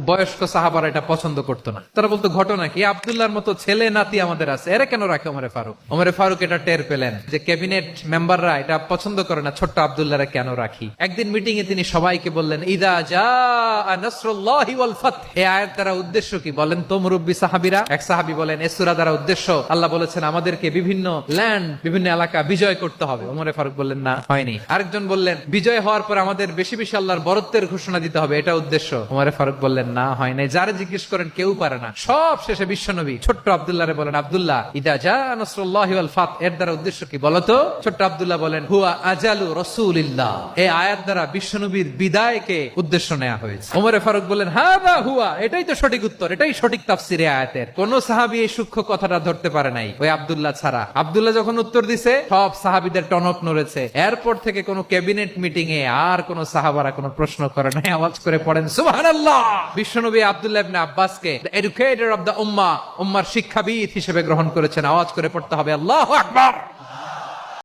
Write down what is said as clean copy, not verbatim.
বয়স্ক সাহাবারা এটা পছন্দ করতো না। তারা বলতো ঘটনা কি, আব্দুল্লাহর মতো ছেলে নাতি আমাদের আছে, এরা কেন রাখে ওমরে ফারুক? ওমরে ফারুক এটা টের পেলেন যে ক্যাবিনেট মেম্বাররা এটা পছন্দ করে না, ছোট্ট আব্দুল্লাহরা কেন রাখি। একদিন মিটিং এ তিনি সবাইকে বললেন, ইদা জাআ নাসরুল্লাহি ওয়াল ফাতহ, এই আয়াত দ্বারা উদ্দেশ্য কি বলেন তো মুরব্বী সাহাবীরা? এক সাহাবী বলেন, এই সূরা দ্বারা উদ্দেশ্য আল্লাহ বলেছেন আমাদেরকে বিভিন্ন ল্যান্ড, বিভিন্ন এলাকা বিজয় করতে হবে। ওমরে ফারুক বললেন না, হয়নি। আরেকজন বললেন, বিজয় হওয়ার পর আমাদের বেশি বেশি আল্লাহর বরত্বের ঘোষণা দিতে হবে, এটা উদ্দেশ্য। ওমরে ফারুক বললেন না, হয় নাই। যারা জিজ্ঞেস করেন কেউ পারে না। সব শেষে বিশ্বনবী ছোট্ট আব্দুল্লাহরে বলেন, আব্দুল্লাহ, ইদা জাআ নাসরুল্লাহি ওয়াল ফাতহ এর দ্বারা উদ্দেশ্য কি বলতো? ছোট্ট আব্দুল্লাহ বলেন, হুয়া আজালু রাসূলিল্লাহ, এই আয়াত দ্বারা বিশ্বনবীর বিদায়কে উদ্দেশ্য নেওয়া হয়েছে। ওমরে ফারুক বলেন, হাযা হুয়া, এটাই তো সঠিক উত্তর, এটাই সঠিক তাফসীর এই আয়াতের। কোন সাহাবী এই সূক্ষ্ম কথাটা ধরতে পারে নাই, ওই আব্দুল্লাহ ছাড়া। আব্দুল্লাহ যখন উত্তর দিছে, সব সাহাবীদের টনক নড়েছে। এরপর থেকে কোন ক্যাবিনেট মিটিং এ আর কোন সাহাবারা কোন প্রশ্ন করে নাই। আওয়াজ করে পড়েন সুবহানাল্লাহ। বিশ্বনবী আব্দুল্লাহ ইবনে আব্বাসকে এডুকেটর অফ দ্য উম্মাহ, উম্মার শিক্ষাবিদ হিসেবে গ্রহণ করেছেন। আওয়াজ করে পড়তে হবে আল্লাহু আকবার।